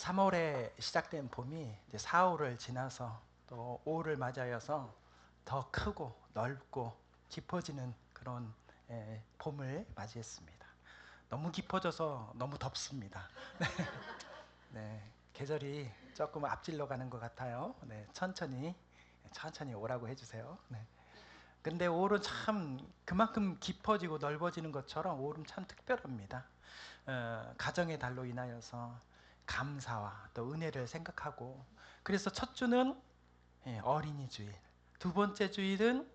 3월에 시작된 봄이 이제 4월을 지나서 또 5월을 맞이하여서 더 크고 넓고 깊어지는 그런 봄을 맞이했습니다. 너무 깊어져서 너무 덥습니다. 네, 계절이 조금 앞질러 가는 것 같아요. 네, 천천히 오라고 해주세요. 네. 근데 5월은 참 그만큼 깊어지고 넓어지는 것처럼 5월은 참 특별합니다. 가정의 달로 인하여서 감사와 또 은혜를 생각하고, 그래서 첫 주는 어린이 주일, 두 번째 주일은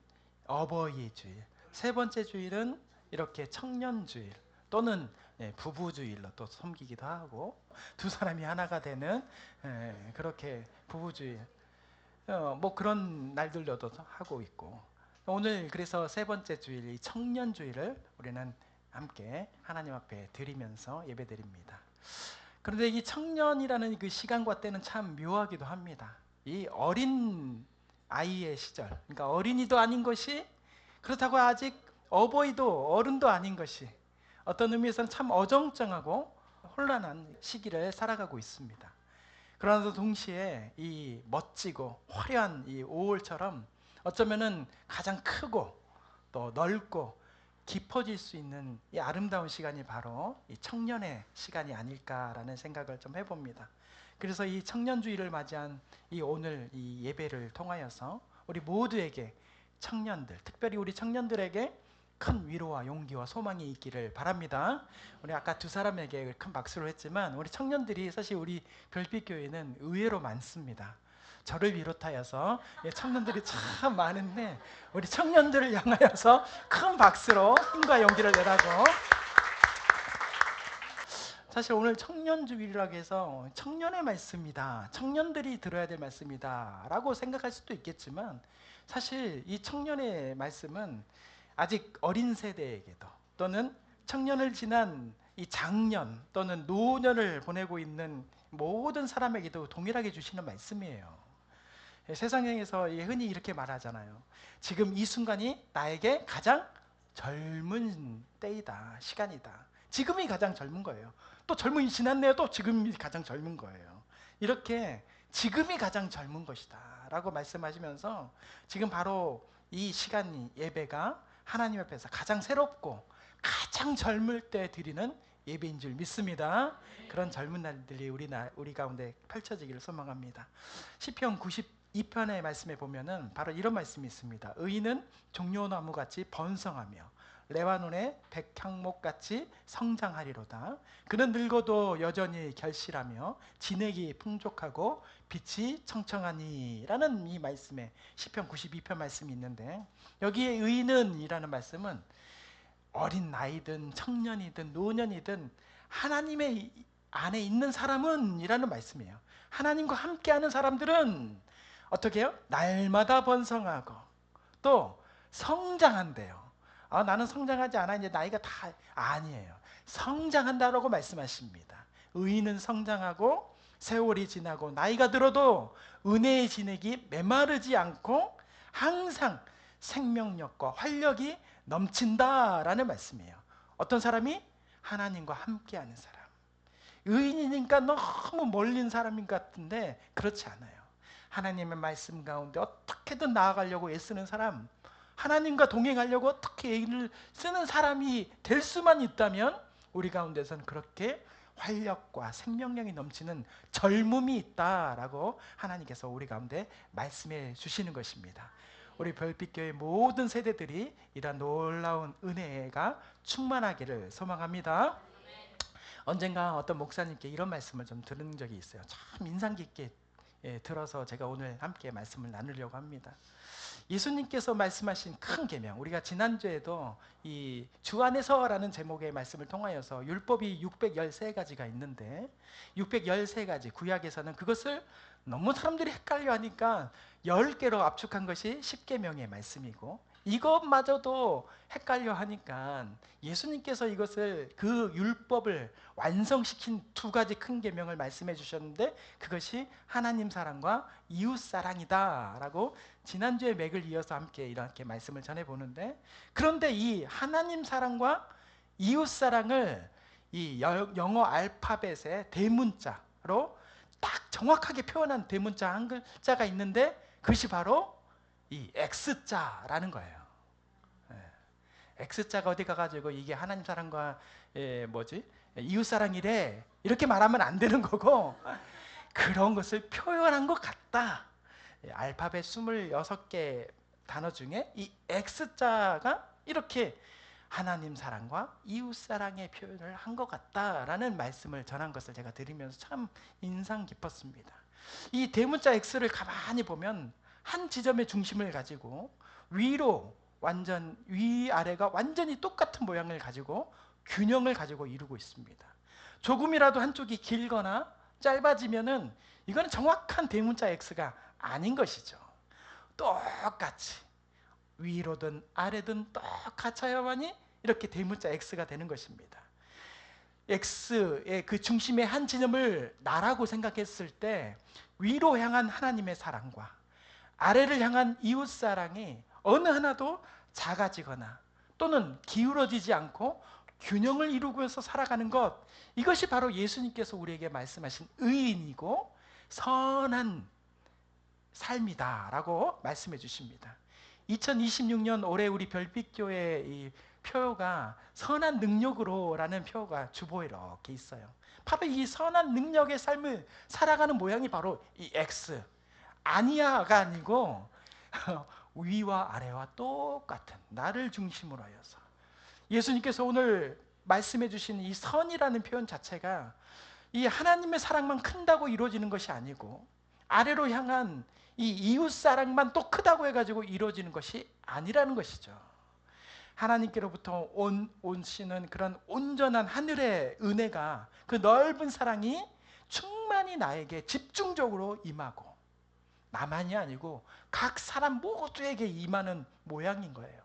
어버이 주일, 세 번째 주일은 이렇게 청년 주일 또는 부부 주일로 또 섬기기도 하고, 두 사람이 하나가 되는 그렇게 부부 주일, 뭐 그런 날들로도 하고 있고, 오늘 그래서 세 번째 주일 이 청년 주일을 우리는 함께 하나님 앞에 드리면서 예배드립니다. 그런데 이 청년이라는 그 시간과 때는 참 묘하기도 합니다. 이 어린 아이의 시절, 그러니까 어린이도 아닌 것이, 그렇다고 아직 어버이도 어른도 아닌 것이, 어떤 의미에서는 참 어정쩡하고 혼란한 시기를 살아가고 있습니다. 그러나 동시에 이 멋지고 화려한 이 5월처럼 어쩌면은 가장 크고 또 넓고 깊어질 수 있는 이 아름다운 시간이 바로 이 청년의 시간이 아닐까라는 생각을 좀 해봅니다. 그래서 이 청년주의를 맞이한 이 오늘 이 예배를 통하여서 우리 모두에게, 청년들, 특별히 우리 청년들에게 큰 위로와 용기와 소망이 있기를 바랍니다. 우리 아까 두 사람에게 큰 박수를 했지만 우리 청년들이 사실 우리 별빛교회는 의외로 많습니다. 저를 비롯하여서 청년들이 참 많은데, 우리 청년들을 향하여서 큰 박수로 힘과 용기를 내라고. 사실 오늘 청년주일이라고 해서 청년의 말씀이다, 청년들이 들어야 될 말씀이다 라고 생각할 수도 있겠지만, 사실 이 청년의 말씀은 아직 어린 세대에게도, 또는 청년을 지난 이 장년 또는 노년을 보내고 있는 모든 사람에게도 동일하게 주시는 말씀이에요. 세상에서 흔히 이렇게 말하잖아요. 지금 이 순간이 나에게 가장 젊은 때이다, 시간이다. 지금이 가장 젊은 거예요. 또 젊음이 지났네요. 또 지금이 가장 젊은 거예요. 이렇게 지금이 가장 젊은 것이다 라고 말씀하시면서, 지금 바로 이 시간 예배가 하나님 앞에서 가장 새롭고 가장 젊을 때 드리는 예배인 줄 믿습니다. 그런 젊은 날들이 우리 가운데 펼쳐지기를 소망합니다. 시편 92편의 말씀에 보면은 바로 이런 말씀이 있습니다. 의인은 종려나무같이 번성하며 레바논의 백향목같이 성장하리로다. 그는 늙어도 여전히 결실하며 진액이 풍족하고 빛이 청청하니 라는 이 말씀에 시편 92편 말씀이 있는데, 여기에 의인은 이라는 말씀은 어린 나이든 청년이든 노년이든 하나님의 안에 있는 사람은 이라는 말씀이에요. 하나님과 함께하는 사람들은 어떻게 해요? 날마다 번성하고 또 성장한대요. 나는 성장하지 않아, 이제 나이가 다, 아니에요. 성장한다라고 말씀하십니다. 의인은 성장하고 세월이 지나고 나이가 들어도 은혜의 진액이 메마르지 않고 항상 생명력과 활력이 넘친다라는 말씀이에요. 어떤 사람이? 하나님과 함께하는 사람. 의인이니까 너무 멀린 사람인 것 같은데 그렇지 않아요. 하나님의 말씀 가운데 어떻게든 나아가려고 애쓰는 사람, 하나님과 동행하려고 어떻게 애를 쓰는 사람이 될 수만 있다면 우리 가운데서는 그렇게 활력과 생명력이 넘치는 젊음이 있다라고 하나님께서 우리 가운데 말씀해 주시는 것입니다. 우리 별빛교회 모든 세대들이 이러한 놀라운 은혜가 충만하기를 소망합니다. 언젠가 어떤 목사님께 이런 말씀을 좀 들은 적이 있어요. 참 인상 깊게 들어서 제가 오늘 함께 말씀을 나누려고 합니다. 예수님께서 말씀하신 큰 계명, 우리가 지난주에도 이 주 안에서라는 제목의 말씀을 통하여서 율법이 613가지가 있는데 613가지, 구약에서는 그것을 너무 사람들이 헷갈려 하니까 10개로 압축한 것이 10계명의 말씀이고, 이것마저도 헷갈려 하니까 예수님께서 이것을, 그 율법을 완성시킨 두 가지 큰 계명을 말씀해 주셨는데, 그것이 하나님 사랑과 이웃 사랑이다 라고 지난주에 맥을 이어서 함께 이렇게 말씀을 전해보는데, 그런데 이 하나님 사랑과 이웃 사랑을 이 영어 알파벳의 대문자로 딱 정확하게 표현한 대문자 한 글자가 있는데 그것이 바로 이 X자라는 거예요. X자가 어디 가가지고 이게 하나님 사랑과 이웃 사랑이래 이렇게 말하면 안 되는 거고, 그런 것을 표현한 것 같다. 알파벳 26개 단어 중에 이 X자가 이렇게 하나님 사랑과 이웃 사랑의 표현을 한 것 같다라는 말씀을 전한 것을 제가 드리면서 참 인상 깊었습니다. 이 대문자 X를 가만히 보면 한 지점의 중심을 가지고 위로 완전 위아래가 완전히 똑같은 모양을 가지고 균형을 가지고 이루고 있습니다. 조금이라도 한쪽이 길거나 짧아지면은 이건 정확한 대문자 X가 아닌 것이죠. 똑같이 위로든 아래든 똑같아야만이 이렇게 대문자 X가 되는 것입니다. X의 그 중심의 한 지점을 나라고 생각했을 때 위로 향한 하나님의 사랑과 아래를 향한 이웃 사랑이 어느 하나도 작아지거나 또는 기울어지지 않고 균형을 이루고서 살아가는 것, 이것이 바로 예수님께서 우리에게 말씀하신 의인이고 선한 삶이다라고 말씀해 주십니다. 2026년 올해 우리 별빛교회 이 표가 선한 능력으로라는 표가 주보에 이렇게 있어요. 바로 이 선한 능력의 삶을 살아가는 모양이 바로 이 X, 아니야가 아니고 위와 아래와 똑같은 나를 중심으로 하여서, 예수님께서 오늘 말씀해 주신 이 선이라는 표현 자체가 이 하나님의 사랑만 큰다고 이루어지는 것이 아니고 아래로 향한 이 이웃 사랑만 또 크다고 해가지고 이루어지는 것이 아니라는 것이죠. 하나님께로부터 오시는 그런 온전한 하늘의 은혜가, 그 넓은 사랑이 충만히 나에게 집중적으로 임하고 나만이 아니고 각 사람 모두에게 임하는 모양인 거예요.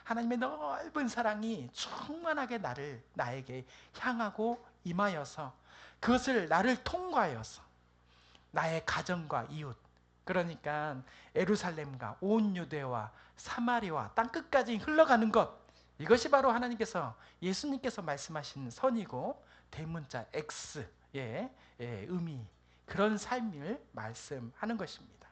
하나님의 넓은 사랑이 충만하게 나에게 향하고 임하여서 그것을 나를 통과하여서 나의 가정과 이웃, 그러니까 예루살렘과 온 유대와 사마리아 땅끝까지 흘러가는 것, 이것이 바로 하나님께서 예수님께서 말씀하신 선이고 대문자 X의 의미, 그런 삶을 말씀하는 것입니다.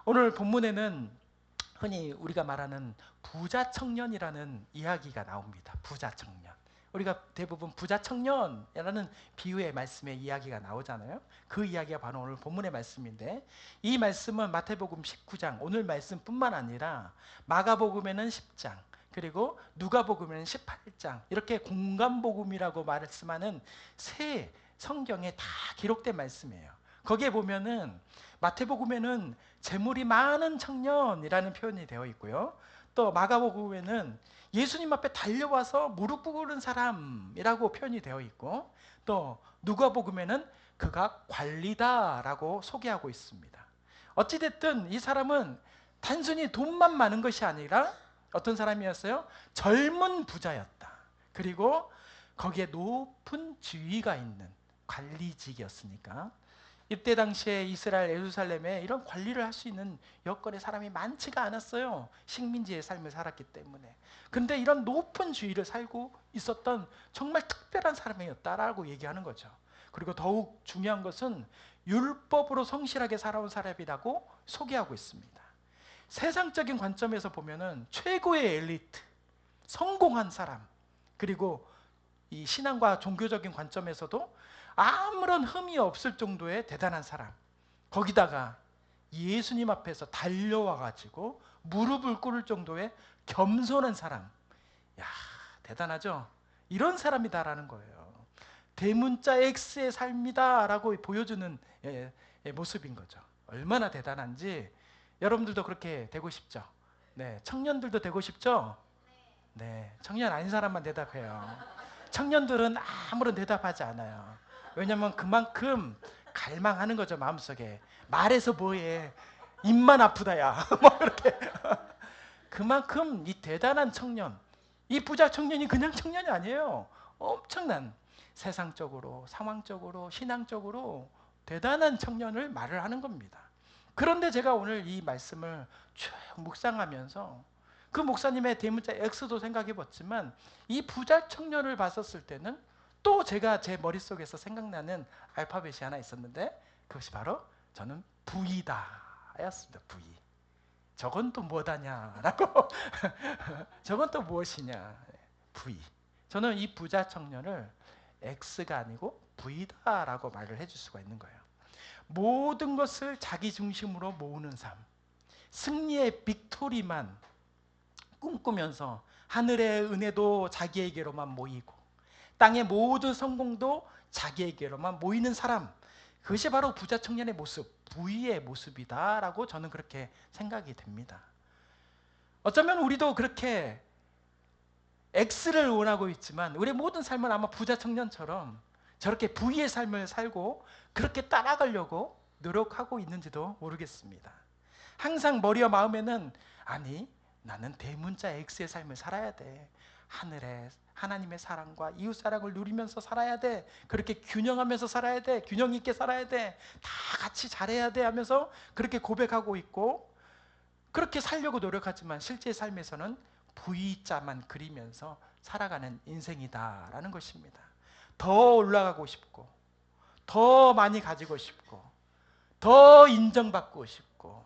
오늘 본문에는 흔히 우리가 말하는 부자 청년이라는 이야기가 나옵니다. 부자 청년. 우리가 대부분 부자 청년이라는 비유의 말씀의 이야기가 나오잖아요. 그 이야기가 바로 오늘 본문의 말씀인데, 이 말씀은 마태복음 19장 오늘 말씀뿐만 아니라 마가복음에는 10장, 그리고 누가복음에는 18장, 이렇게 공간복음이라고 말씀하는 세 성경에 다 기록된 말씀이에요. 거기에 보면은 마태복음에는 재물이 많은 청년이라는 표현이 되어 있고요. 또 마가복음에는 예수님 앞에 달려와서 무릎 꿇은 사람이라고 표현이 되어 있고, 또 누가복음에는 그가 관리다라고 소개하고 있습니다. 어찌됐든 이 사람은 단순히 돈만 많은 것이 아니라 어떤 사람이었어요? 젊은 부자였다. 그리고 거기에 높은 지위가 있는 관리직이었으니까 이때 당시에 이스라엘 예루살렘에 이런 관리를 할 수 있는 여건의 사람이 많지가 않았어요. 식민지의 삶을 살았기 때문에. 그런데 이런 높은 지위를 살고 있었던 정말 특별한 사람이었다라고 얘기하는 거죠. 그리고 더욱 중요한 것은 율법으로 성실하게 살아온 사람이라고 소개하고 있습니다. 세상적인 관점에서 보면은 최고의 엘리트, 성공한 사람, 그리고 이 신앙과 종교적인 관점에서도 아무런 흠이 없을 정도의 대단한 사람, 거기다가 예수님 앞에서 달려와 가지고 무릎을 꿇을 정도의 겸손한 사람, 야, 대단하죠? 이런 사람이다라는 거예요. 대문자 X의 삶이다라고 보여주는 모습인 거죠. 얼마나 대단한지 여러분들도 그렇게 되고 싶죠? 네, 청년들도 되고 싶죠? 네, 청년 아닌 사람만 대답해요. 청년들은 아무런 대답하지 않아요. 왜냐하면 그만큼 갈망하는 거죠, 마음속에. 말해서 뭐해, 입만 아프다 야 뭐 이렇게. 그만큼 이 대단한 청년, 이 부자 청년이 그냥 청년이 아니에요. 엄청난 세상적으로, 상황적으로, 신앙적으로 대단한 청년을 말을 하는 겁니다. 그런데 제가 오늘 이 말씀을 쭉 묵상하면서 그 목사님의 대문자 X도 생각해 봤지만 이 부자 청년을 봤었을 때는 또 제가 제 머릿속에서 생각나는 알파벳이 하나 있었는데 그것이 바로 저는 부이다 하였습니다. 부이. 저건 또 뭐다냐라고 저건 또 무엇이냐. 부이. 저는 이 부자 청년을 X가 아니고 V다라고 말을 해줄 수가 있는 거예요. 모든 것을 자기 중심으로 모으는 삶, 승리의 빅토리만 꿈꾸면서 하늘의 은혜도 자기에게로만 모이고 땅의 모든 성공도 자기에게로만 모이는 사람, 그것이 바로 부자 청년의 모습, V의 모습이다라고 저는 그렇게 생각이 됩니다. 어쩌면 우리도 그렇게 X를 원하고 있지만 우리의 모든 삶은 아마 부자 청년처럼 저렇게 V의 삶을 살고 그렇게 따라가려고 노력하고 있는지도 모르겠습니다. 항상 머리와 마음에는 아니 나는 대문자 X의 삶을 살아야 돼. 하늘에 하나님의 사랑과 이웃 사랑을 누리면서 살아야 돼. 그렇게 균형하면서 살아야 돼. 균형 있게 살아야 돼. 다 같이 잘해야 돼 하면서 그렇게 고백하고 있고 그렇게 살려고 노력하지만 실제 삶에서는 V자만 그리면서 살아가는 인생이다라는 것입니다. 더 올라가고 싶고 더 많이 가지고 싶고 더 인정받고 싶고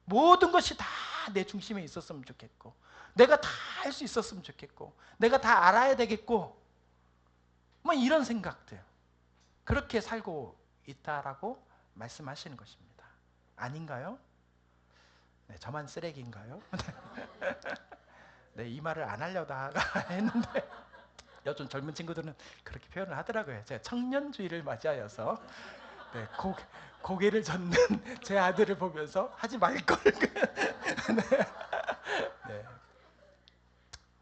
모든 것이 다 내 중심에 있었으면 좋겠고 내가 다 할 수 있었으면 좋겠고 내가 다 알아야 되겠고 뭐 이런 생각들 그렇게 살고 있다라고 말씀하시는 것입니다. 아닌가요? 네, 저만 쓰레기인가요? 네, 이 말을 안 하려다가 했는데 요즘 젊은 친구들은 그렇게 표현을 하더라고요. 제가 청년주의를 맞이하여서 네, 고개를 젓는 제 아들을 보면서 하지 말걸. 네.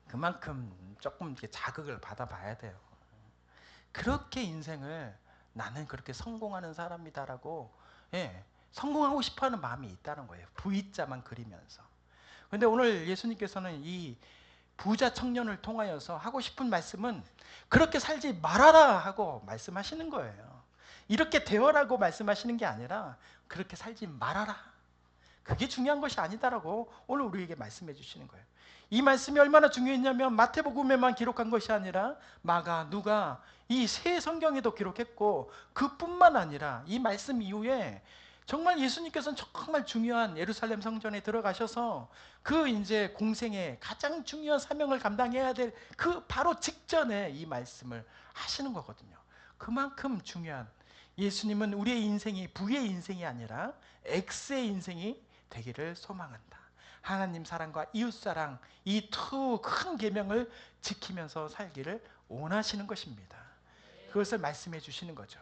그만큼 조금 이렇게 자극을 받아봐야 돼요. 그렇게 인생을 나는 그렇게 성공하는 사람이다라고 성공하고 싶어하는 마음이 있다는 거예요. V자만 그리면서. 근데 오늘 예수님께서는 이 부자 청년을 통하여서 하고 싶은 말씀은 그렇게 살지 말아라 하고 말씀하시는 거예요. 이렇게 되어라고 말씀하시는 게 아니라 그렇게 살지 말아라. 그게 중요한 것이 아니다라고 오늘 우리에게 말씀해 주시는 거예요. 이 말씀이 얼마나 중요했냐면 마태복음에만 기록한 것이 아니라 마가, 누가 이 세 성경에도 기록했고 그뿐만 아니라 이 말씀 이후에 정말 예수님께서는 정말 중요한 예루살렘 성전에 들어가셔서 그 이제 공생의 가장 중요한 사명을 감당해야 될 그 바로 직전에 이 말씀을 하시는 거거든요. 그만큼 중요한 예수님은 우리의 인생이 V의 인생이 아니라 X의 인생이 되기를 소망한다. 하나님 사랑과 이웃 사랑 이 두 큰 계명을 지키면서 살기를 원하시는 것입니다. 그것을 말씀해 주시는 거죠.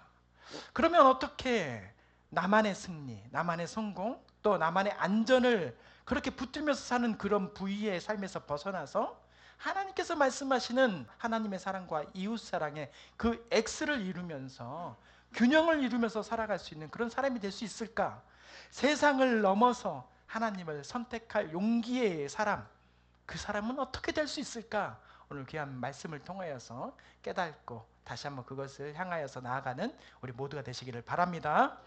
그러면 어떻게 나만의 승리, 나만의 성공, 또 나만의 안전을 그렇게 붙들면서 사는 그런 V의 삶에서 벗어나서 하나님께서 말씀하시는 하나님의 사랑과 이웃 사랑의 그 X를 이루면서 균형을 이루면서 살아갈 수 있는 그런 사람이 될 수 있을까? 세상을 넘어서 하나님을 선택할 용기의 사람, 그 사람은 어떻게 될 수 있을까? 오늘 귀한 말씀을 통하여서 깨닫고 다시 한번 그것을 향하여서 나아가는 우리 모두가 되시기를 바랍니다.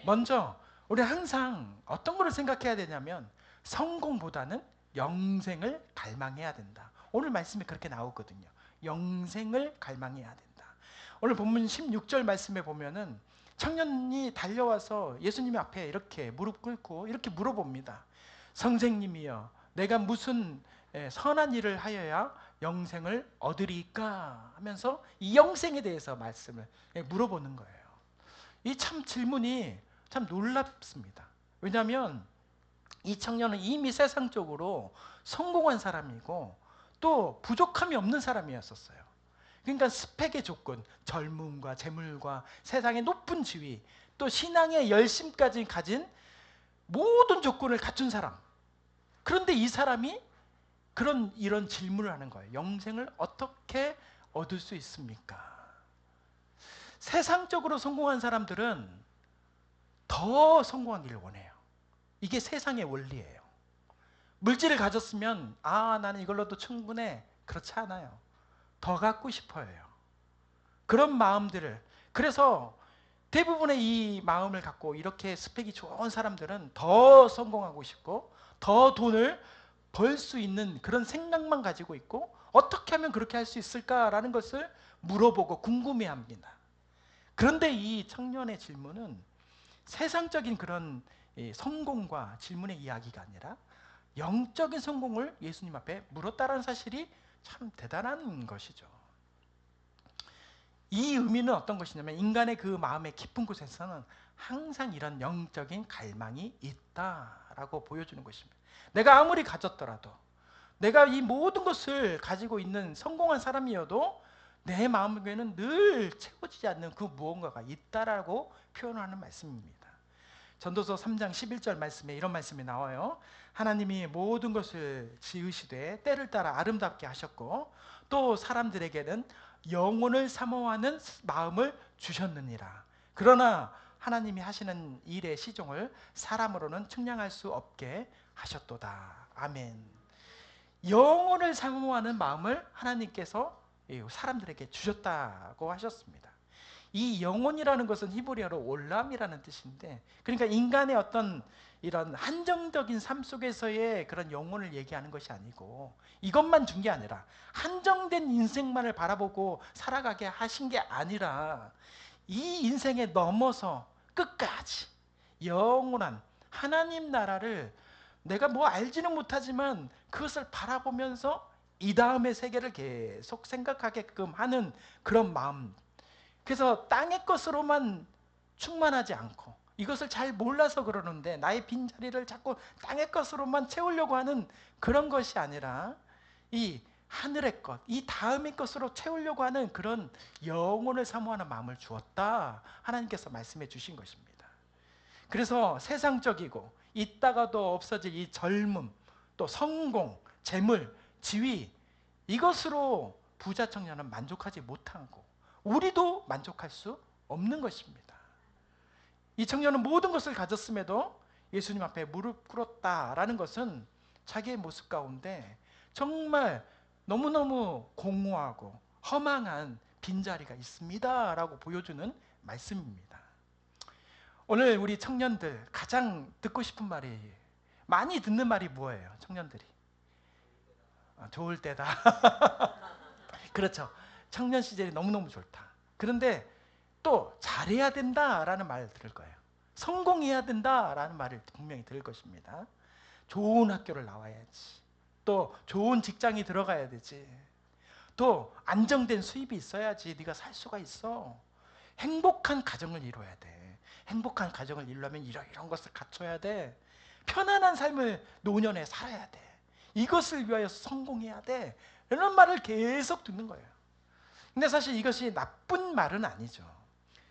먼저 우리 항상 어떤 것을 생각해야 되냐면 성공보다는 영생을 갈망해야 된다. 오늘 말씀이 그렇게 나오거든요. 영생을 갈망해야 된다. 오늘 본문 16절 말씀에 보면은 청년이 달려와서 예수님 앞에 이렇게 무릎 꿇고 이렇게 물어봅니다. 선생님이여, 내가 무슨 선한 일을 하여야 영생을 얻으리까 하면서 이 영생에 대해서 말씀을 물어보는 거예요. 이 참 질문이 참 놀랍습니다. 왜냐하면 이 청년은 이미 세상적으로 성공한 사람이고 또 부족함이 없는 사람이었었어요. 그러니까 스펙의 조건, 젊음과 재물과 세상의 높은 지위, 또 신앙의 열심까지 가진 모든 조건을 갖춘 사람. 그런데 이 사람이 이런 질문을 하는 거예요. 영생을 어떻게 얻을 수 있습니까? 세상적으로 성공한 사람들은 더 성공하기를 원해요. 이게 세상의 원리예요. 물질을 가졌으면 나는 이걸로도 충분해. 그렇지 않아요. 더 갖고 싶어요. 그런 마음들을, 그래서 대부분의 이 마음을 갖고 이렇게 스펙이 좋은 사람들은 더 성공하고 싶고 더 돈을 벌 수 있는 그런 생각만 가지고 있고 어떻게 하면 그렇게 할 수 있을까라는 것을 물어보고 궁금해합니다. 그런데 이 청년의 질문은 세상적인 그런 성공과 질문의 이야기가 아니라 영적인 성공을 예수님 앞에 물었다라는 사실이 참 대단한 것이죠. 이 의미는 어떤 것이냐면 인간의 그 마음의 깊은 곳에서는 항상 이런 영적인 갈망이 있다라고 보여주는 것입니다. 내가 아무리 가졌더라도, 내가 이 모든 것을 가지고 있는 성공한 사람이어도 내 마음에는 늘 채워지지 않는 그 무언가가 있다라고 표현하는 말씀입니다. 전도서 3장 11절 말씀에 이런 말씀이 나와요. 하나님이 모든 것을 지으시되 때를 따라 아름답게 하셨고 또 사람들에게는 영혼을 사모하는 마음을 주셨느니라. 그러나 하나님이 하시는 일의 시종을 사람으로는 측량할 수 없게 하셨도다. 아멘. 영혼을 사모하는 마음을 하나님께서 사람들에게 주셨다고 하셨습니다. 이 영혼이라는 것은 히브리어로 올람이라는 뜻인데, 그러니까 인간의 어떤 이런 한정적인 삶 속에서의 그런 영혼을 얘기하는 것이 아니고, 이것만 준 게 아니라 한정된 인생만을 바라보고 살아가게 하신 게 아니라 이 인생에 넘어서 끝까지 영원한 하나님 나라를 내가 뭐 알지는 못하지만 그것을 바라보면서 이 다음의 세계를 계속 생각하게끔 하는 그런 마음. 그래서 땅의 것으로만 충만하지 않고, 이것을 잘 몰라서 그러는데 나의 빈자리를 자꾸 땅의 것으로만 채우려고 하는 그런 것이 아니라 이 하늘의 것, 이 다음의 것으로 채우려고 하는 그런 영혼을 사모하는 마음을 주었다, 하나님께서 말씀해 주신 것입니다. 그래서 세상적이고 있다가도 없어질 이 젊음, 또 성공, 재물, 지위, 이것으로 부자 청년은 만족하지 못하고 우리도 만족할 수 없는 것입니다. 이 청년은 모든 것을 가졌음에도 예수님 앞에 무릎 꿇었다라는 것은 자기의 모습 가운데 정말 너무너무 공허하고 허망한 빈자리가 있습니다 라고 보여주는 말씀입니다. 오늘 우리 청년들 가장 듣고 싶은 말이, 많이 듣는 말이 뭐예요? 청년들이 좋을 때다. 그렇죠. 청년 시절이 너무너무 좋다. 그런데 또 잘해야 된다라는 말을 들을 거예요. 성공해야 된다라는 말을 분명히 들을 것입니다. 좋은 학교를 나와야지. 또 좋은 직장이 들어가야 되지. 또 안정된 수입이 있어야지 네가 살 수가 있어. 행복한 가정을 이루어야 돼. 행복한 가정을 이루려면 이런 것을 갖춰야 돼. 편안한 삶을 노년에 살아야 돼. 이것을 위하여 성공해야 돼. 이런 말을 계속 듣는 거예요. 근데 사실 이것이 나쁜 말은 아니죠.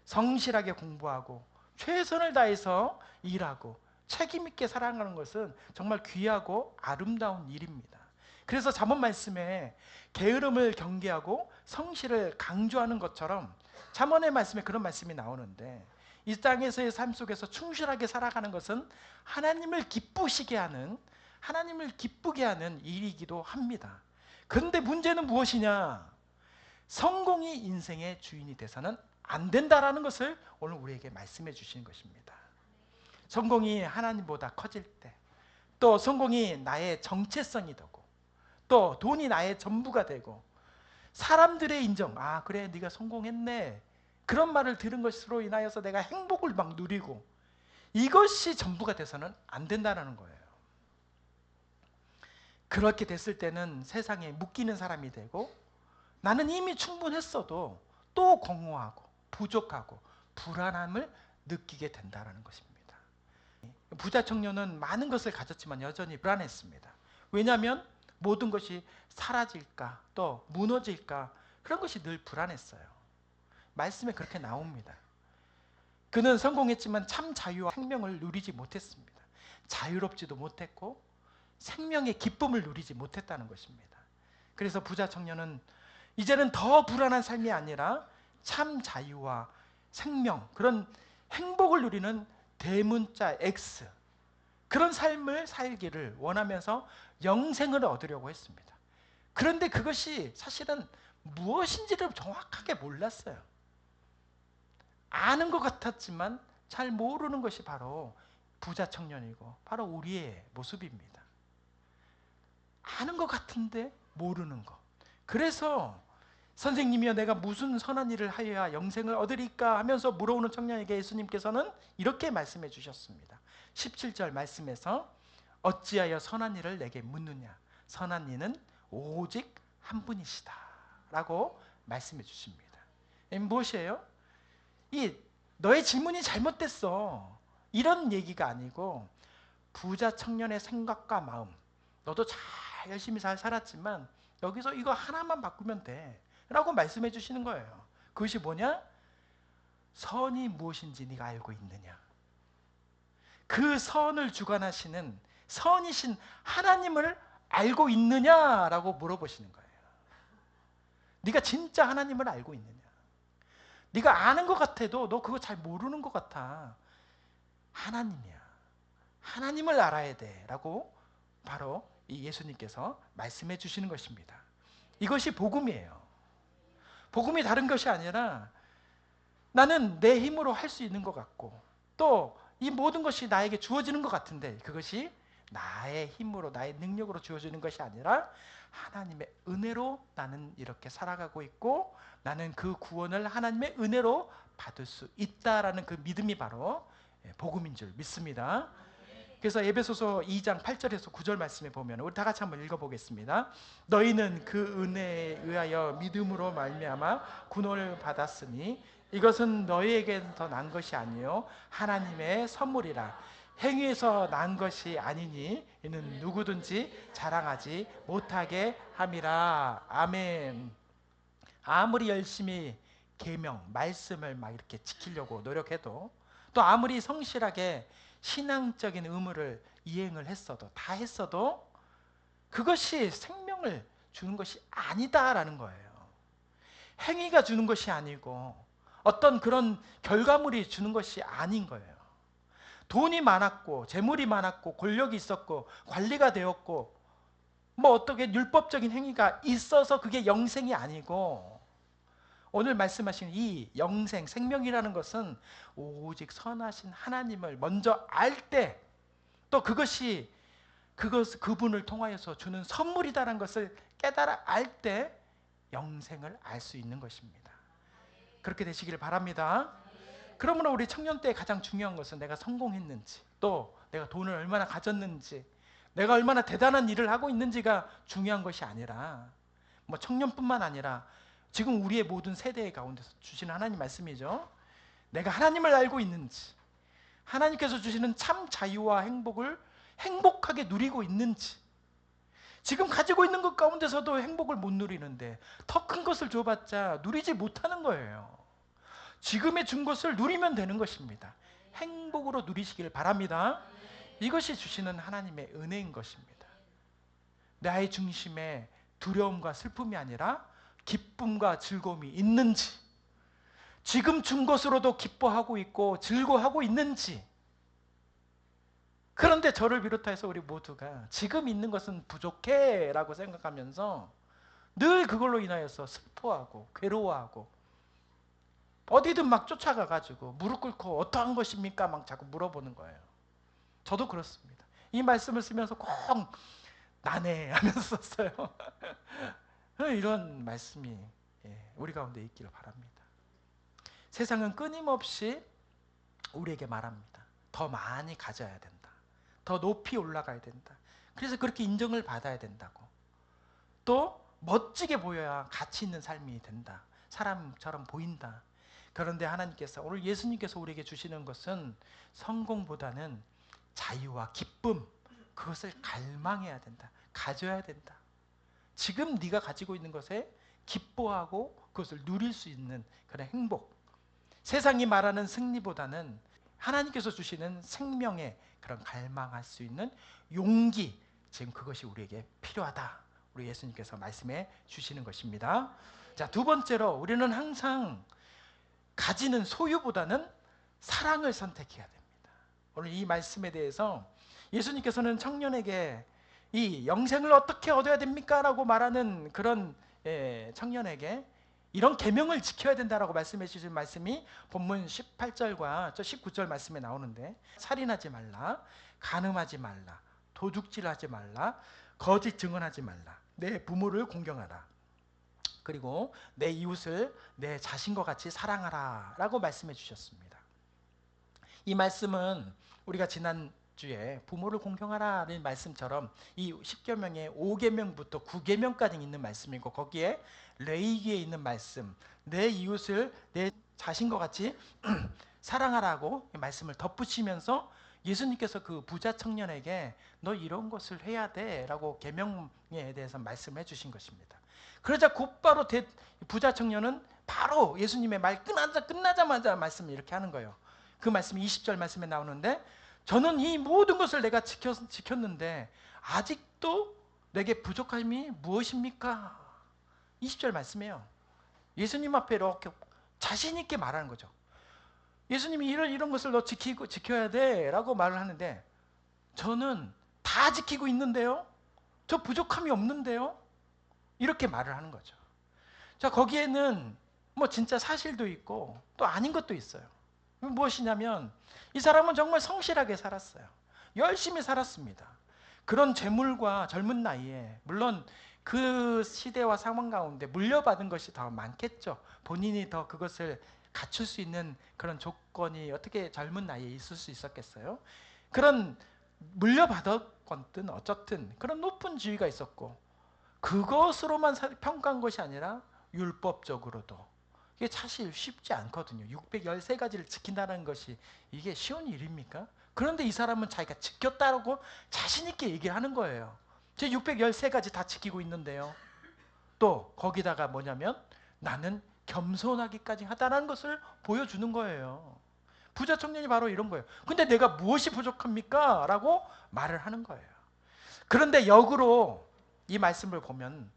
성실하게 공부하고 최선을 다해서 일하고 책임 있게 살아가는 것은 정말 귀하고 아름다운 일입니다. 그래서 잠언 말씀에 게으름을 경계하고 성실을 강조하는 것처럼 잠언의 말씀에 그런 말씀이 나오는데, 이 땅에서의 삶 속에서 충실하게 살아가는 것은 하나님을 기쁘시게 하는, 하나님을 기쁘게 하는 일이기도 합니다. 그런데 문제는 무엇이냐? 성공이 인생의 주인이 돼서는 안 된다라는 것을 오늘 우리에게 말씀해 주시는 것입니다. 성공이 하나님보다 커질 때, 또 성공이 나의 정체성이 되고, 또 돈이 나의 전부가 되고, 사람들의 인정, 아 그래 네가 성공했네, 그런 말을 들은 것으로 인하여서 내가 행복을 막 누리고, 이것이 전부가 돼서는 안 된다는 거예요. 그렇게 됐을 때는 세상에 묶이는 사람이 되고, 나는 이미 충분했어도 또 공허하고 부족하고 불안함을 느끼게 된다는 것입니다. 부자 청년은 많은 것을 가졌지만 여전히 불안했습니다. 왜냐하면 모든 것이 사라질까 또 무너질까, 그런 것이 늘 불안했어요. 말씀에 그렇게 나옵니다. 그는 성공했지만 참 자유와 생명을 누리지 못했습니다. 자유롭지도 못했고 생명의 기쁨을 누리지 못했다는 것입니다. 그래서 부자 청년은 이제는 더 불안한 삶이 아니라 참 자유와 생명, 그런 행복을 누리는 대문자 X, 그런 삶을 살기를 원하면서 영생을 얻으려고 했습니다. 그런데 그것이 사실은 무엇인지를 정확하게 몰랐어요. 아는 것 같았지만 잘 모르는 것이 바로 부자 청년이고 바로 우리의 모습입니다. 아는 것 같은데 모르는 것. 그래서 선생님이여 내가 무슨 선한 일을 하여야 영생을 얻으리까 하면서 물어오는 청년에게 예수님께서는 이렇게 말씀해 주셨습니다. 17절 말씀에서 어찌하여 선한 일을 내게 묻느냐, 선한 이는 오직 한 분이시다 라고 말씀해 주십니다. 무엇이에요? 이 너의 질문이 잘못됐어 이런 얘기가 아니고, 부자 청년의 생각과 마음, 너도 잘 열심히 잘 살았지만 여기서 이거 하나만 바꾸면 돼 라고 말씀해 주시는 거예요. 그것이 뭐냐? 선이 무엇인지 네가 알고 있느냐, 그 선을 주관하시는 선이신 하나님을 알고 있느냐라고 물어보시는 거예요. 네가 진짜 하나님을 알고 있느냐? 네가 아는 것 같아도 너 그거 잘 모르는 것 같아. 하나님이야. 하나님을 알아야 돼 라고 바로 이 예수님께서 말씀해 주시는 것입니다. 이것이 복음이에요. 복음이 다른 것이 아니라 나는 내 힘으로 할 수 있는 것 같고 또 이 모든 것이 나에게 주어지는 것 같은데, 그것이 나의 힘으로 나의 능력으로 주어지는 것이 아니라 하나님의 은혜로 나는 이렇게 살아가고 있고 나는 그 구원을 하나님의 은혜로 받을 수 있다라는 그 믿음이 바로 복음인 줄 믿습니다. 그래서 에베소서 2장 8절에서 9절 말씀에 보면 우리 다 같이 한번 읽어보겠습니다. 너희는 그 은혜에 의하여 믿음으로 말미암아 구원을 받았으니 이것은 너희에게 더 난 것이 아니요 하나님의 선물이라. 행위에서 난 것이 아니니 이는 누구든지 자랑하지 못하게 함이라. 아멘. 아무리 열심히 계명 말씀을 막 이렇게 지키려고 노력해도, 또 아무리 성실하게 신앙적인 의무를 이행을 했어도 다 했어도 그것이 생명을 주는 것이 아니다라는 거예요. 행위가 주는 것이 아니고 어떤 그런 결과물이 주는 것이 아닌 거예요. 돈이 많았고 재물이 많았고 권력이 있었고 관리가 되었고 뭐 어떻게 율법적인 행위가 있어서 그게 영생이 아니고, 오늘 말씀하신 이 영생, 생명이라는 것은 오직 선하신 하나님을 먼저 알 때, 또 그분을 통하여서 주는 선물이다라는 것을 깨달아 알 때 영생을 알 수 있는 것입니다. 그렇게 되시기를 바랍니다. 그러므로 우리 청년 때 가장 중요한 것은 내가 성공했는지, 또 내가 돈을 얼마나 가졌는지, 내가 얼마나 대단한 일을 하고 있는지가 중요한 것이 아니라, 뭐 청년뿐만 아니라 지금 우리의 모든 세대 가운데서 주시는 하나님 말씀이죠. 내가 하나님을 알고 있는지, 하나님께서 주시는 참 자유와 행복을 행복하게 누리고 있는지, 지금 가지고 있는 것 가운데서도 행복을 못 누리는데 더 큰 것을 줘봤자 누리지 못하는 거예요. 지금의 준 것을 누리면 되는 것입니다. 행복으로 누리시길 바랍니다. 이것이 주시는 하나님의 은혜인 것입니다. 나의 중심에 두려움과 슬픔이 아니라 기쁨과 즐거움이 있는지, 지금 준 것으로도 기뻐하고 있고 즐거워하고 있는지. 그런데 저를 비롯해서 우리 모두가 지금 있는 것은 부족해 라고 생각하면서 늘 그걸로 인하여서 슬퍼하고 괴로워하고 어디든 막 쫓아가가지고 무릎 꿇고 어떠한 것입니까? 막 자꾸 물어보는 거예요. 저도 그렇습니다. 이 말씀을 쓰면서 꼭 나네 하면서 썼어요. 이런 말씀이 우리 가운데 있기를 바랍니다. 세상은 끊임없이 우리에게 말합니다. 더 많이 가져야 된다. 더 높이 올라가야 된다. 그래서 그렇게 인정을 받아야 된다고. 또 멋지게 보여야 가치 있는 삶이 된다. 사람처럼 보인다. 그런데 하나님께서, 오늘 예수님께서 우리에게 주시는 것은 성공보다는 자유와 기쁨, 그것을 갈망해야 된다. 가져야 된다. 지금 네가 가지고 있는 것에 기뻐하고 그것을 누릴 수 있는 그런 행복, 세상이 말하는 승리보다는 하나님께서 주시는 생명의 그런 갈망할 수 있는 용기, 지금 그것이 우리에게 필요하다. 우리 예수님께서 말씀해 주시는 것입니다. 자, 두 번째로 우리는 항상 가지는 소유보다는 사랑을 선택해야 됩니다. 오늘 이 말씀에 대해서 예수님께서는 청년에게 이 영생을 어떻게 얻어야 됩니까? 라고 말하는 그런 청년에게 이런 계명을 지켜야 된다라고 말씀해 주신 말씀이 본문 18절과 19절 말씀에 나오는데, 살인하지 말라, 간음하지 말라, 도둑질하지 말라, 거짓 증언하지 말라, 내 부모를 공경하라. 그리고 내 이웃을 내 자신과 같이 사랑하라 라고 말씀해 주셨습니다. 이 말씀은 우리가 지난주에 부모를 공경하라는 말씀처럼 이 10계명의 5계명부터 9계명까지 있는 말씀이고, 거기에 레위기에 있는 말씀, 내 이웃을 내 자신과 같이 사랑하라고 이 말씀을 덧붙이면서 예수님께서 그 부자 청년에게 너 이런 것을 해야 돼 라고 계명에 대해서 말씀해 주신 것입니다. 그러자 곧바로 부자 청년은 바로 예수님의 말 끝나자마자 말씀을 이렇게 하는 거예요. 그 말씀이 20절 말씀에 나오는데, 저는 이 모든 것을 내가 지켰는데 아직도 내게 부족함이 무엇입니까? 20절 말씀이에요. 예수님 앞에 이렇게 자신 있게 말하는 거죠. 예수님이 이런 것을 너 지켜야 돼 라고 말을 하는데, 저는 다 지키고 있는데요, 저 부족함이 없는데요, 이렇게 말을 하는 거죠. 자, 거기에는 뭐 진짜 사실도 있고 또 아닌 것도 있어요. 무엇이냐면 이 사람은 정말 성실하게 살았어요. 열심히 살았습니다. 그런 재물과 젊은 나이에, 물론 그 시대와 상황 가운데 물려받은 것이 더 많겠죠. 본인이 더 그것을 갖출 수 있는 그런 조건이 어떻게 젊은 나이에 있을 수 있었겠어요? 그런 물려받았건 어쨌든 그런 높은 지위가 있었고, 그것으로만 평가한 것이 아니라 율법적으로도 이게 사실 쉽지 않거든요. 613가지를 지킨다는 것이 이게 쉬운 일입니까? 그런데 이 사람은 자기가 지켰다고 자신 있게 얘기를 하는 거예요. 제 613가지 다 지키고 있는데요. 또 거기다가 뭐냐면 나는 겸손하기까지 하다라는 것을 보여주는 거예요. 부자 청년이 바로 이런 거예요. 근데 내가 무엇이 부족합니까? 라고 말을 하는 거예요. 그런데 역으로 이 말씀을 보면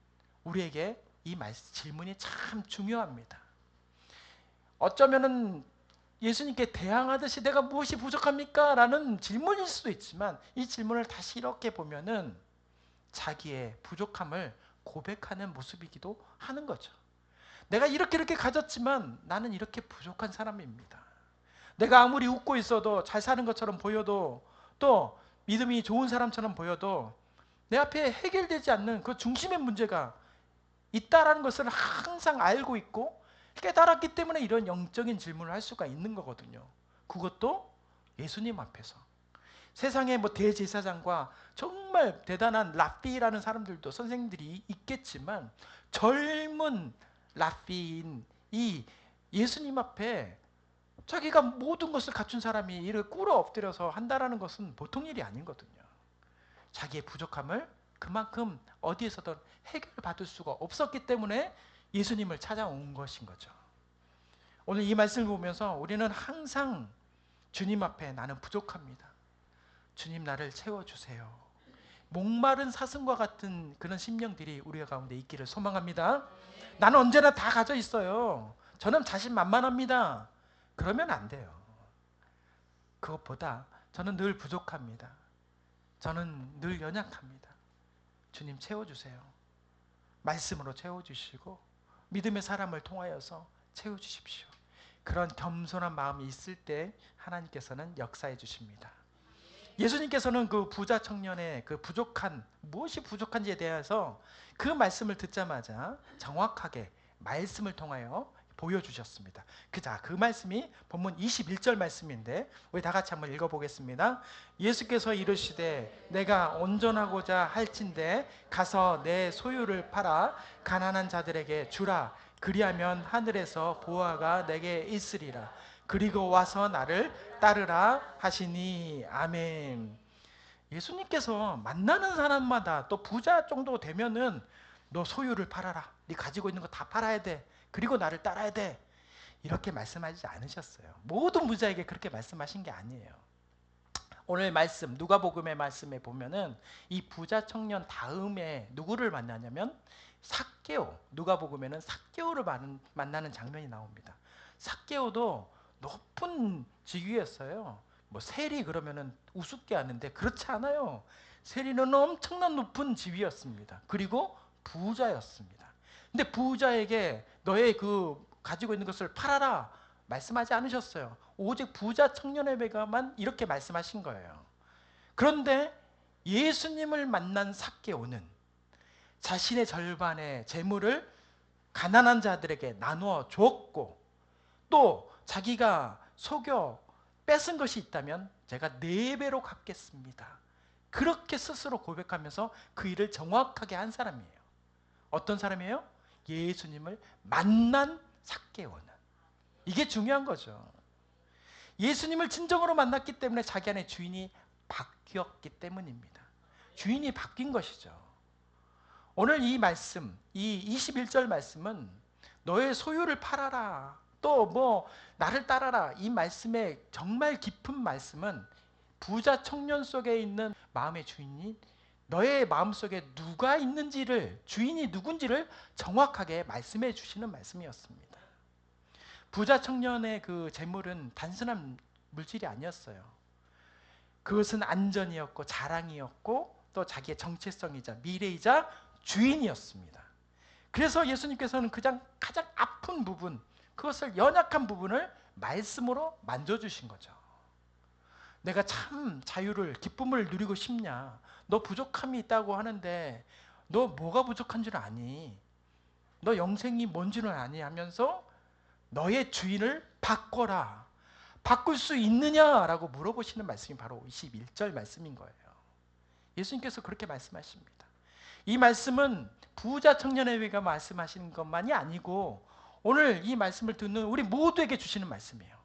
우리에게 이 질문이 참 중요합니다. 어쩌면은 예수님께 대항하듯이 내가 무엇이 부족합니까? 라는 질문일 수도 있지만, 이 질문을 다시 이렇게 보면은 자기의 부족함을 고백하는 모습이기도 하는 거죠. 내가 이렇게 가졌지만 나는 이렇게 부족한 사람입니다. 내가 아무리 웃고 있어도 잘 사는 것처럼 보여도, 또 믿음이 좋은 사람처럼 보여도 내 앞에 해결되지 않는 그 중심의 문제가 있다라는 것을 항상 알고 있고 깨달았기 때문에 이런 영적인 질문을 할 수가 있는 거거든요. 그것도 예수님 앞에서. 세상에 뭐 대제사장과 정말 대단한 랍비라는 사람들도, 선생님들이 있겠지만, 젊은 랍비인 이 예수님 앞에 자기가 모든 것을 갖춘 사람이 이를 꿇어 엎드려서 한다라는 것은 보통 일이 아니거든요. 자기의 부족함을 그만큼 어디에서든 해결받을 수가 없었기 때문에 예수님을 찾아온 것인 거죠. 오늘 이 말씀을 보면서 우리는 항상 주님 앞에 나는 부족합니다, 주님 나를 채워주세요, 목마른 사슴과 같은 그런 심령들이 우리 가운데 있기를 소망합니다. 나는 언제나 다 가져 있어요, 저는 자신만만합니다, 그러면 안 돼요. 그것보다 저는 늘 부족합니다, 저는 늘 연약합니다, 주님 채워주세요. 말씀으로 채워주시고 믿음의 사람을 통하여서 채워주십시오. 그런 겸손한 마음이 있을 때 하나님께서는 역사해 주십니다. 예수님께서는 그 부자 청년의 그 부족한, 무엇이 부족한지에 대해서 그 말씀을 듣자마자 정확하게 말씀을 통하여 보여주셨습니다. 그 말씀이 본문 21절 말씀인데 우리 다 같이 한번 읽어보겠습니다. 예수께서 이르시되 내가 온전하고자 할진대 가서 내 소유를 팔아 가난한 자들에게 주라. 그리하면 하늘에서 보화가 내게 있으리라. 그리고 와서 나를 따르라 하시니. 아멘. 예수님께서 만나는 사람마다, 또 부자 정도 되면은 너 소유를 팔아라, 네 가지고 있는 거 다 팔아야 돼, 그리고 나를 따라야 돼, 이렇게 말씀하지 않으셨어요. 모든 부자에게 그렇게 말씀하신 게 아니에요. 오늘 말씀, 누가복음의 말씀에 보면은 이 부자 청년 다음에 누구를 만나냐면 삭개오, 누가복음에는 삭개오를 만나는 장면이 나옵니다. 삭개오도 높은 직위였어요. 뭐 세리 그러면은 우습게 하는데 그렇지 않아요. 세리는 엄청난 높은 지위였습니다. 그리고 부자였습니다. 근데 부자에게 너의 그 가지고 있는 것을 팔아라 말씀하지 않으셨어요. 오직 부자 청년에게만 이렇게 말씀하신 거예요. 그런데 예수님을 만난 삭개오는 자신의 절반의 재물을 가난한 자들에게 나누어 주었고, 또 자기가 속여 뺏은 것이 있다면 제가 4배로 갚겠습니다. 그렇게 스스로 고백하면서 그 일을 정확하게 한 사람이에요. 어떤 사람이에요? 예수님을 만난 삭개오는. 이게 중요한 거죠. 예수님을 진정으로 만났기 때문에 자기 안에 주인이 바뀌었기 때문입니다. 주인이 바뀐 것이죠. 오늘 이 말씀, 이 21절 말씀은 너의 소유를 팔아라, 또 뭐 나를 따라라, 이 말씀의 정말 깊은 말씀은 부자 청년 속에 있는 마음의 주인이 너의 마음속에 누가 있는지를, 주인이 누군지를 정확하게 말씀해 주시는 말씀이었습니다. 부자 청년의 그 재물은 단순한 물질이 아니었어요. 그것은 안전이었고 자랑이었고 또 자기의 정체성이자 미래이자 주인이었습니다. 그래서 예수님께서는 가장 아픈 부분, 그것을 연약한 부분을 말씀으로 만져주신 거죠. 내가 참 자유를, 기쁨을 누리고 싶냐? 너 부족함이 있다고 하는데 너 뭐가 부족한 줄 아니? 너 영생이 뭔 줄은 아니? 하면서 너의 주인을 바꿔라. 바꿀 수 있느냐라고 물어보시는 말씀이 바로 21절 말씀인 거예요. 예수님께서 그렇게 말씀하십니다. 이 말씀은 부자 청년에게 말씀하시는 것만이 아니고 오늘 이 말씀을 듣는 우리 모두에게 주시는 말씀이에요.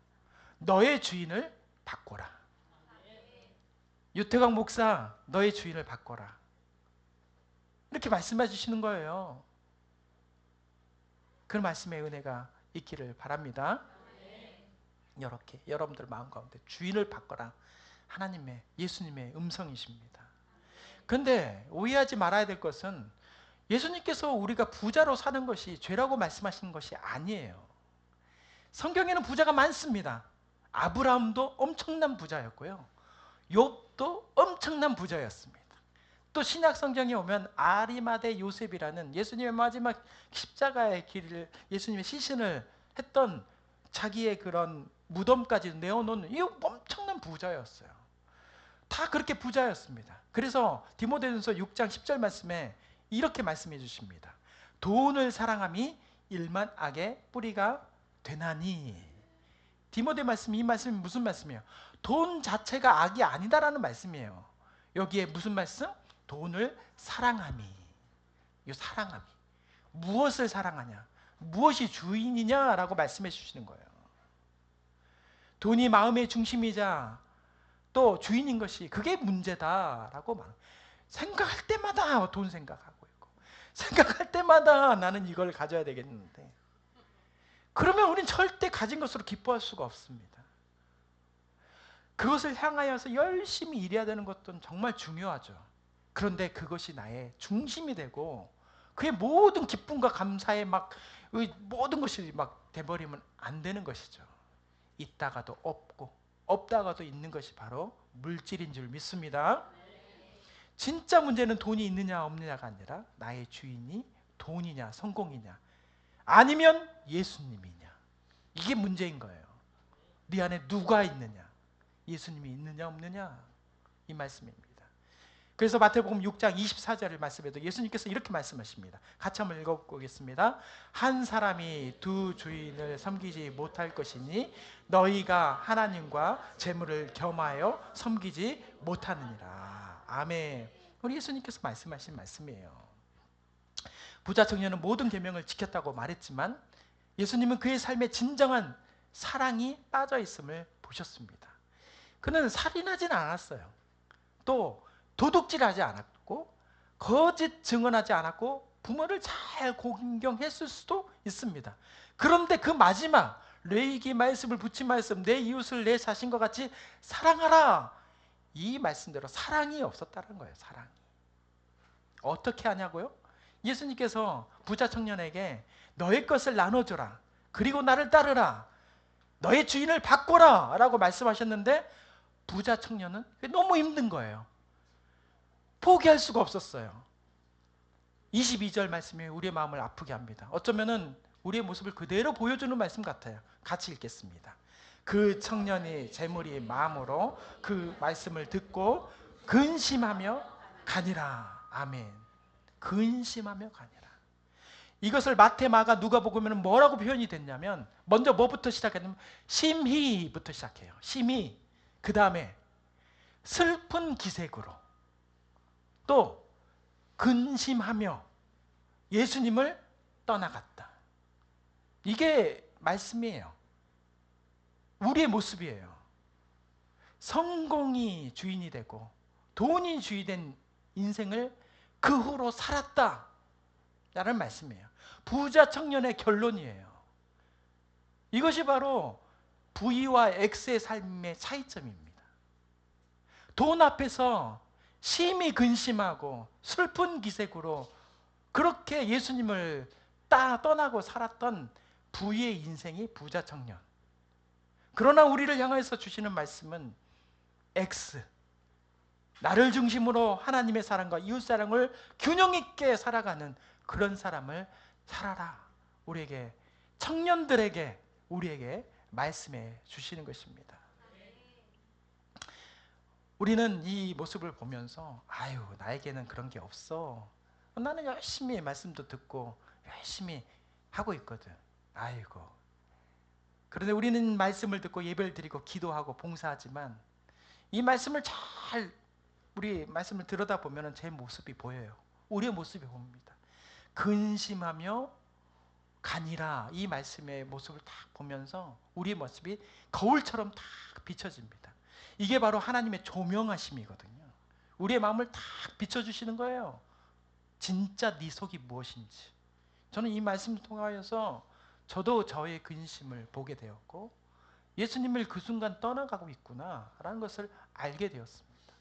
너의 주인을 바꿔라. 유태광 목사, 너의 주인을 바꿔라. 이렇게 말씀해 주시는 거예요. 그 말씀의 은혜가 있기를 바랍니다. 이렇게 여러분들 마음 가운데 주인을 바꿔라. 하나님의, 예수님의 음성이십니다. 그런데 오해하지 말아야 될 것은 예수님께서 우리가 부자로 사는 것이 죄라고 말씀하시는 것이 아니에요. 성경에는 부자가 많습니다. 아브라함도 엄청난 부자였고요. 욥도 엄청난 부자였습니다. 또 신약 성경에 오면 아리마대 요셉이라는 예수님의 마지막 십자가의 길을, 예수님의 시신을 했던 자기의 그런 무덤까지 내어놓는 이 엄청난 부자였어요. 다 그렇게 부자였습니다. 그래서 디모데전서 6장 10절 말씀에 이렇게 말씀해 주십니다. 돈을 사랑함이 일만 악의 뿌리가 되나니. 디모데 말씀, 이 말씀이 무슨 말씀이에요? 돈 자체가 악이 아니다라는 말씀이에요. 여기에 무슨 말씀? 돈을 사랑함이. 이 사랑함이. 무엇을 사랑하냐? 무엇이 주인이냐라고 말씀해 주시는 거예요. 돈이 마음의 중심이자 또 주인인 것이 그게 문제다라고 말합니다. 생각할 때마다 돈 생각하고 있고 생각할 때마다 나는 이걸 가져야 되겠는데, 그러면 우린 절대 가진 것으로 기뻐할 수가 없습니다. 그것을 향하여서 열심히 일해야 되는 것도 정말 중요하죠. 그런데 그것이 나의 중심이 되고 그의 모든 기쁨과 감사에 막 모든 것이 막 돼버리면 안 되는 것이죠. 있다가도 없고 없다가도 있는 것이 바로 물질인 줄 믿습니다. 진짜 문제는 돈이 있느냐 없느냐가 아니라 나의 주인이 돈이냐 성공이냐 아니면 예수님이냐, 이게 문제인 거예요. 네 안에 누가 있느냐, 예수님이 있느냐 없느냐, 이 말씀입니다. 그래서 마태복음 6장 24절의 말씀에도 예수님께서 이렇게 말씀하십니다. 같이 한번 읽어보겠습니다. 한 사람이 두 주인을 섬기지 못할 것이니 너희가 하나님과 재물을 겸하여 섬기지 못하느니라. 아멘. 우리 예수님께서 말씀하신 말씀이에요. 부자 청년은 모든 계명을 지켰다고 말했지만 예수님은 그의 삶에 진정한 사랑이 빠져 있음을 보셨습니다. 그는 살인하진 않았어요. 또 도둑질하지 않았고 거짓 증언하지 않았고 부모를 잘 공경했을 수도 있습니다. 그런데 그 마지막 레위기 말씀을 붙인 말씀, 내 이웃을 내 자신과 같이 사랑하라, 이 말씀대로 사랑이 없었다는 거예요. 사랑이. 어떻게 하냐고요? 예수님께서 부자 청년에게 너의 것을 나눠줘라, 그리고 나를 따르라, 너의 주인을 바꿔라 라고 말씀하셨는데 부자 청년은 너무 힘든 거예요. 포기할 수가 없었어요. 22절 말씀이 우리의 마음을 아프게 합니다. 어쩌면은 우리의 모습을 그대로 보여주는 말씀 같아요. 같이 읽겠습니다. 그 청년이 재물이 마음으로 그 말씀을 듣고 근심하며 가니라. 아멘. 근심하며 가니라. 이것을 마태, 마가, 누가복음에는 뭐라고 표현이 됐냐면 먼저 뭐부터 시작했냐면 심히부터 시작해요. 심히. 그 다음에 슬픈 기색으로 또 근심하며 예수님을 떠나갔다. 이게 말씀이에요. 우리의 모습이에요. 성공이 주인이 되고 돈이 주인이 된 인생을 그 후로 살았다 라는 말씀이에요. 부자 청년의 결론이에요. 이것이 바로 V와 X의 삶의 차이점입니다. 돈 앞에서 심히 근심하고 슬픈 기색으로 그렇게 예수님을 떠나고 살았던 V의 인생이 부자 청년. 그러나 우리를 향해서 주시는 말씀은 X, 나를 중심으로 하나님의 사랑과 이웃 사랑을 균형 있게 살아가는 그런 사람을 살아라. 우리에게, 청년들에게, 우리에게 말씀해 주시는 것입니다. 우리는 이 모습을 보면서 아유, 나에게는 그런 게 없어. 나는 열심히 말씀도 듣고 열심히 하고 있거든. 아이고. 그런데 우리는 말씀을 듣고 예배를 드리고 기도하고 봉사하지만 이 말씀을 잘 우리 말씀을 들여다보면 제 모습이 보여요. 우리의 모습이 보입니다. 근심하며 가니라, 이 말씀의 모습을 딱 보면서 우리의 모습이 거울처럼 딱 비춰집니다. 이게 바로 하나님의 조명하심이거든요. 우리의 마음을 딱 비춰주시는 거예요. 진짜 네 속이 무엇인지. 저는 이 말씀을 통하여서 저도 저의 근심을 보게 되었고 예수님을 그 순간 떠나가고 있구나 라는 것을 알게 되었습니다.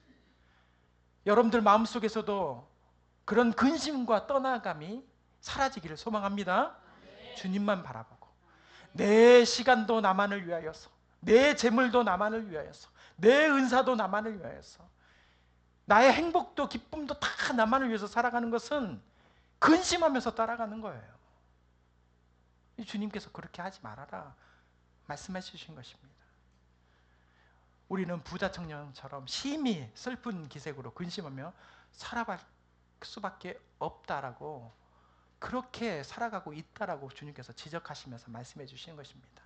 여러분들 마음속에서도 그런 근심과 떠나감이 사라지기를 소망합니다. 주님만 바라보고 내 시간도 나만을 위하여서, 내 재물도 나만을 위하여서, 내 은사도 나만을 위하여서, 나의 행복도 기쁨도 다 나만을 위해서 살아가는 것은 근심하면서 따라가는 거예요. 주님께서 그렇게 하지 말아라 말씀해 주신 것입니다. 우리는 부자 청년처럼 심히 슬픈 기색으로 근심하며 살아갈 수밖에 없다라고, 그렇게 살아가고 있다라고 주님께서 지적하시면서 말씀해 주시는 것입니다.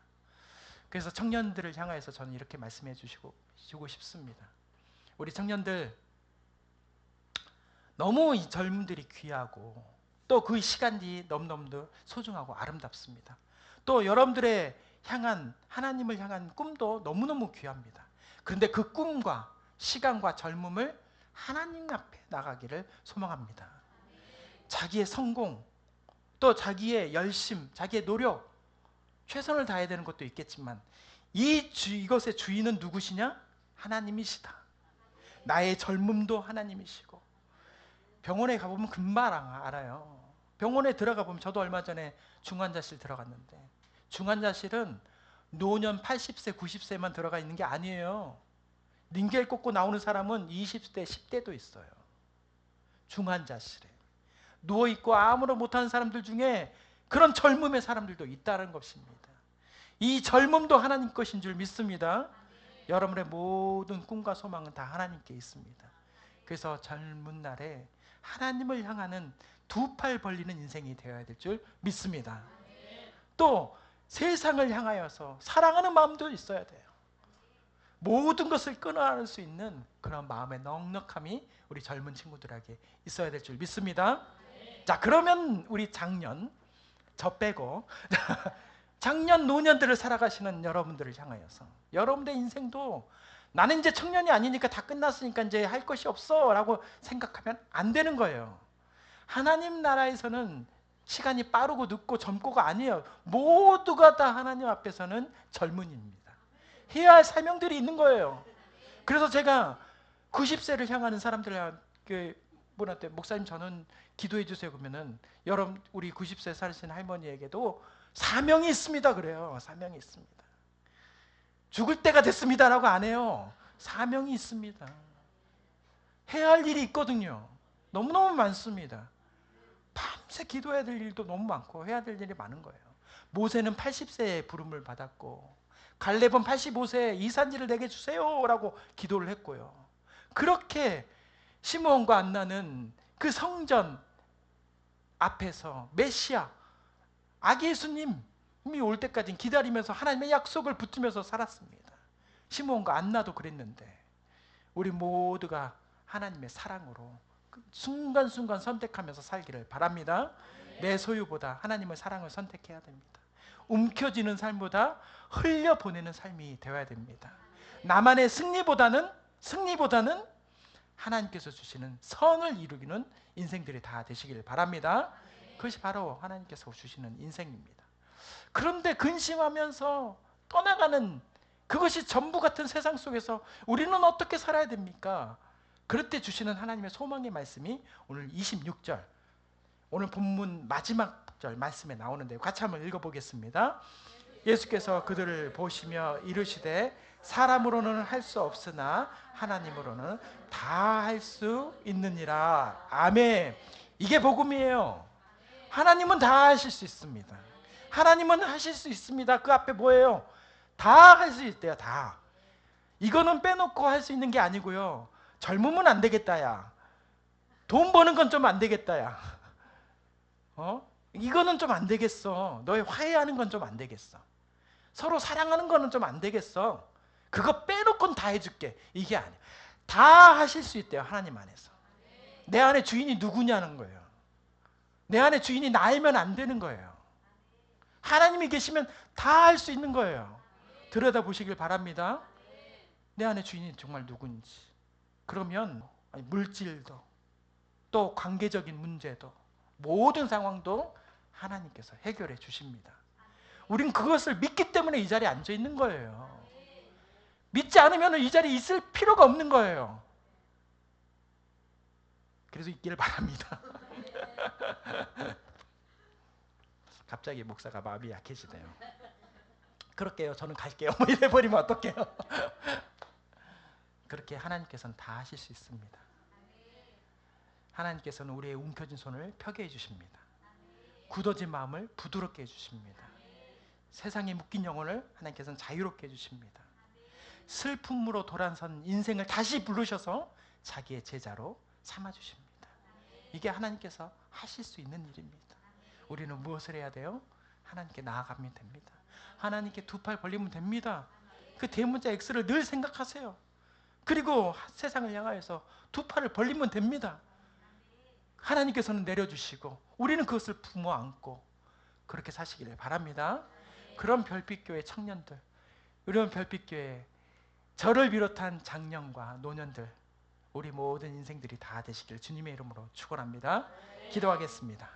그래서 청년들을 향하여서 저는 이렇게 말씀해 주고 싶습니다. 우리 청년들, 너무 이 젊음들이 귀하고 또 그 시간이 너무너무 소중하고 아름답습니다. 또 여러분들의 향한, 하나님을 향한 꿈도 너무너무 귀합니다. 그런데 그 꿈과 시간과 젊음을 하나님 앞에 나가기를 소망합니다. 자기의 성공, 또 자기의 열심, 자기의 노력, 최선을 다해야 되는 것도 있겠지만 이것의 주인은 누구시냐? 하나님이시다. 나의 젊음도 하나님이시고, 병원에 가보면 금방 알아요. 병원에 들어가 보면, 저도 얼마 전에 중환자실 들어갔는데, 중환자실은 노년 80세, 90세만 들어가 있는 게 아니에요. 링겔 꽂고 나오는 사람은 20대, 10대도 있어요. 중환자실에 누워있고 아무런 못하는 사람들 중에 그런 젊음의 사람들도 있다는 것입니다. 이 젊음도 하나님 것인 줄 믿습니다. 여러분의 모든 꿈과 소망은 다 하나님께 있습니다. 그래서 젊은 날에 하나님을 향하는 두 팔 벌리는 인생이 되어야 될 줄 믿습니다. 또 세상을 향하여서 사랑하는 마음도 있어야 돼요. 모든 것을 끊어낼 수 있는 그런 마음의 넉넉함이 우리 젊은 친구들에게 있어야 될 줄 믿습니다. 자, 그러면 우리 작년, 저 빼고 작년 노년들을 살아가시는 여러분들을 향하여서, 여러분의 인생도 나는 이제 청년이 아니니까 다 끝났으니까 이제 할 것이 없어 라고 생각하면 안 되는 거예요. 하나님 나라에서는 시간이 빠르고 늦고 젊고가 아니에요. 모두가 다 하나님 앞에서는 젊은이입니다. 해야 할 사명들이 있는 거예요. 그래서 제가 90세를 향하는 사람들한테, 분한테 목사님 저는 기도해 주세요 그러면은, 여러분 우리 90세 사신 할머니에게도 사명이 있습니다 그래요. 사명이 있습니다. 죽을 때가 됐습니다라고 안 해요. 사명이 있습니다. 해야 할 일이 있거든요. 너무너무 많습니다. 밤새 기도해야 될 일도 너무 많고 해야 될 일이 많은 거예요. 모세는 80세에 부름을 받았고, 갈렙은 85세에 이산지를 내게 주세요 라고 기도를 했고요. 그렇게 시므온과 안나는 그 성전 앞에서 메시아, 아기 예수님이 올 때까지 기다리면서 하나님의 약속을 붙들면서 살았습니다. 시므온과 안나도 그랬는데 우리 모두가 하나님의 사랑으로 순간순간 선택하면서 살기를 바랍니다. 내 소유보다 하나님의 사랑을 선택해야 됩니다. 움켜쥐는 삶보다 흘려보내는 삶이 되어야 됩니다. 나만의 승리보다는 하나님께서 주시는 선을 이루기는 인생들이 다 되시길 바랍니다. 그것이 바로 하나님께서 주시는 인생입니다. 그런데 근심하면서 떠나가는 그것이 전부 같은 세상 속에서 우리는 어떻게 살아야 됩니까? 그럴 때 주시는 하나님의 소망의 말씀이 오늘 26절, 오늘 본문 마지막 절 말씀에 나오는데요. 같이 한번 읽어보겠습니다. 예수께서 그들을 보시며 이르시되 사람으로는 할 수 없으나 하나님으로는 다 할 수 있느니라. 아멘. 이게 복음이에요. 하나님은 다 하실 수 있습니다. 하나님은 하실 수 있습니다. 그 앞에 뭐예요? 다 할 수 있대요. 다. 이거는 빼놓고 할 수 있는 게 아니고요. 젊으면 안 되겠다 야. 돈 버는 건 좀 안 되겠다 야. 이거는 좀 안 되겠어. 너희 화해하는 건 좀 안 되겠어. 서로 사랑하는 거는 좀 안 되겠어. 그거 빼놓고는 다 해줄게. 이게 아니야. 다 하실 수 있대요. 하나님 안에서. 내 안에 주인이 누구냐는 거예요. 내 안에 주인이 나이면 안 되는 거예요. 하나님이 계시면 다 할 수 있는 거예요. 들여다보시길 바랍니다. 내 안에 주인이 정말 누군지. 그러면 물질도 또 관계적인 문제도 모든 상황도 하나님께서 해결해 주십니다. 우린 그것을 믿기 때문에 이 자리에 앉아 있는 거예요. 믿지 않으면 이 자리에 있을 필요가 없는 거예요. 그래서 있기를 바랍니다. 갑자기 목사가 마음이 약해지네요. 그럴게요. 저는 갈게요. 뭐 이래버리면 어떡해요. 그렇게 하나님께서는 다 하실 수 있습니다. 하나님께서는 우리의 움켜진 손을 펴게 해주십니다. 굳어진 마음을 부드럽게 해주십니다. 세상에 묶인 영혼을 하나님께서는 자유롭게 해주십니다. 슬픔으로 돌아선 인생을 다시 부르셔서 자기의 제자로 삼아주십니다. 이게 하나님께서 하실 수 있는 일입니다. 우리는 무엇을 해야 돼요? 하나님께 나아가면 됩니다. 하나님께 두 팔 벌리면 됩니다. 그 대문자 X를 늘 생각하세요. 그리고 세상을 향하여서 두 팔을 벌리면 됩니다. 하나님께서는 내려주시고 우리는 그것을 부모 안고 그렇게 사시기를 바랍니다. 그런 별빛교회 청년들, 이런 별빛교회 저를 비롯한 장년과 노년들, 우리 모든 인생들이 다 되시길 주님의 이름으로 축원합니다. 기도하겠습니다.